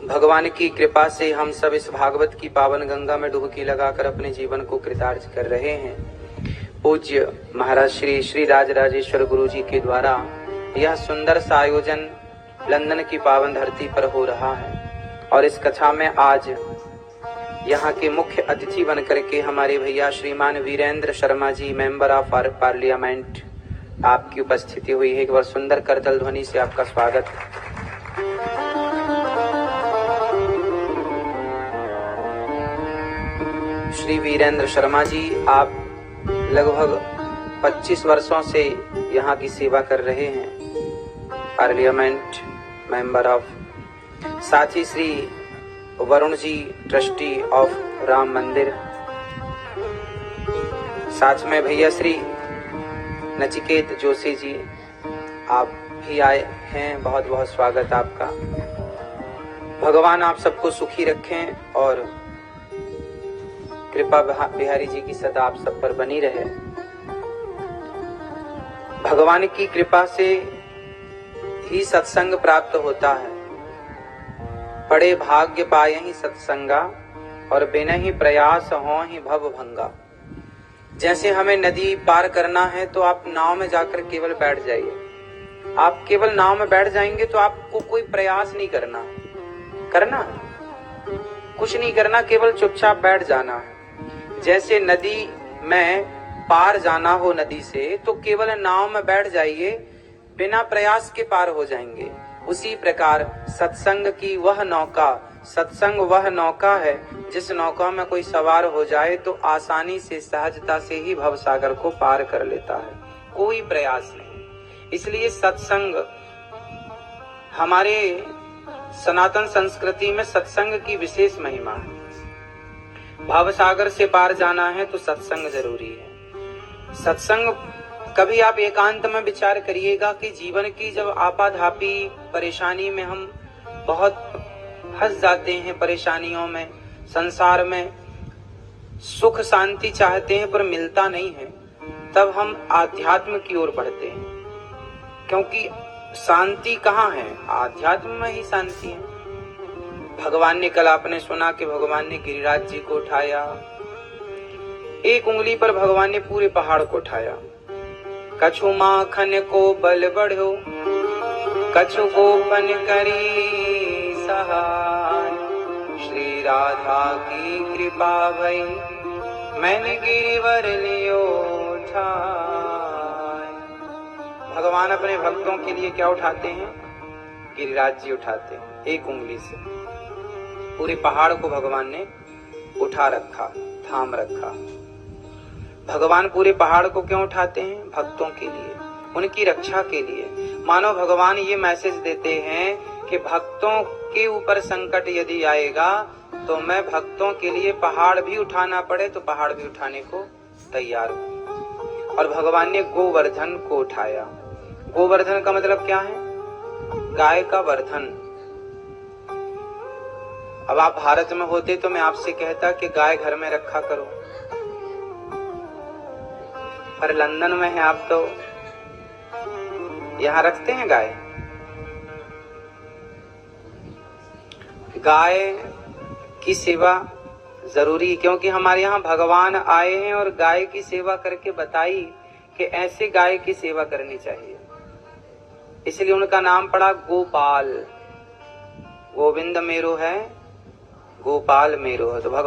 भगवान की कृपा से हम सब इस भागवत की पावन गंगा में डुबकी लगाकर अपने जीवन को कृतार्थ कर रहे हैं। पूज्य महाराज श्री श्री राज राजेश्वर गुरु जी के द्वारा यह सुंदर सा आयोजन लंदन की पावन धरती पर हो रहा है और इस कथा में आज यहाँ के मुख्य अतिथि बनकर के हमारे भैया श्रीमान Virendra Sharma ji, member of parliament, आपकी उपस्थिति हुई है। एक बार सुंदर करतल ध्वनि से आपका स्वागत। श्री वीरेंद्र शर्मा जी, आप लगभग 25 वर्षों से यहाँ की सेवा कर रहे हैं, पार्लियामेंट मेंबर ऑफ। साथ ही श्री वरुण जी, ट्रस्टी ऑफ राम मंदिर। साथ में भैया श्री नचिकेत जोशी जी, आप भी आए हैं, बहुत बहुत स्वागत आपका। भगवान आप सबको सुखी रखें और कृपा बिहारी जी की सदा आप सब पर बनी रहे। भगवान की कृपा से ही सत्संग प्राप्त होता है। बड़े भाग्य पाए ही सत्संगा और बिना ही प्रयास हो ही भव भंगा। जैसे हमें नदी पार करना है तो आप नाव में जाकर केवल बैठ जाइए। आप केवल नाव में बैठ जाएंगे तो आपको कोई प्रयास नहीं करना कुछ नहीं करना, केवल चुपचाप बैठ जाना है। जैसे नदी में पार जाना हो नदी से तो केवल नाव में बैठ जाइए, बिना प्रयास के पार हो जाएंगे। उसी प्रकार सत्संग की सत्संग वह नौका है जिस नौका में कोई सवार हो जाए तो आसानी से, सहजता से ही भवसागर को पार कर लेता है, कोई प्रयास नहीं। इसलिए सत्संग, हमारे सनातन संस्कृति में सत्संग की विशेष महिमा है। भवसागर से पार जाना है तो सत्संग जरूरी है। सत्संग, कभी आप एकांत में विचार करिएगा कि जीवन की जब आपाधापी परेशानी में हम बहुत फंस जाते हैं, परेशानियों में, संसार में सुख शांति चाहते हैं पर मिलता नहीं है, तब हम आध्यात्म की ओर बढ़ते हैं। क्योंकि शांति कहाँ है? आध्यात्म में ही शांति है। भगवान ने, कल आपने सुना कि भगवान ने गिरिराज जी को उठाया, एक उंगली पर भगवान ने पूरे पहाड़ को उठाया। कछु माखन को बल बढ़ो, कछु गोपन करी सहाय। श्री राधा की कृपा भई, मैंने गिरिवर लियो उठाय। भगवान अपने भक्तों के लिए क्या उठाते हैं? गिरिराज जी उठाते हैं, एक उंगली से पूरे पहाड़ को भगवान ने उठा रखा, थाम रखा। भगवान पूरे पहाड़ को क्यों उठाते हैं? भक्तों के लिए, उनकी रक्षा के लिए। मानो भगवान ये मैसेज देते हैं कि भक्तों के ऊपर संकट यदि आएगा तो मैं भक्तों के लिए पहाड़ भी उठाना पड़े तो पहाड़ भी उठाने को तैयार हूं। और भगवान ने गोवर्धन को उठाया। गोवर्धन का मतलब क्या है? गाय का वर्धन। अब आप भारत में होते तो मैं आपसे कहता कि गाय घर में रखा करो, पर लंदन में है आप तो यहाँ रखते हैं गाय। गाय की सेवा जरूरी है, क्योंकि हमारे यहाँ भगवान आए हैं और गाय की सेवा करके बताई कि ऐसे गाय की सेवा करनी चाहिए। इसलिए उनका नाम पड़ा गोपाल। गोविंद मेरो है, गोपाल मेरो है। तो भगवान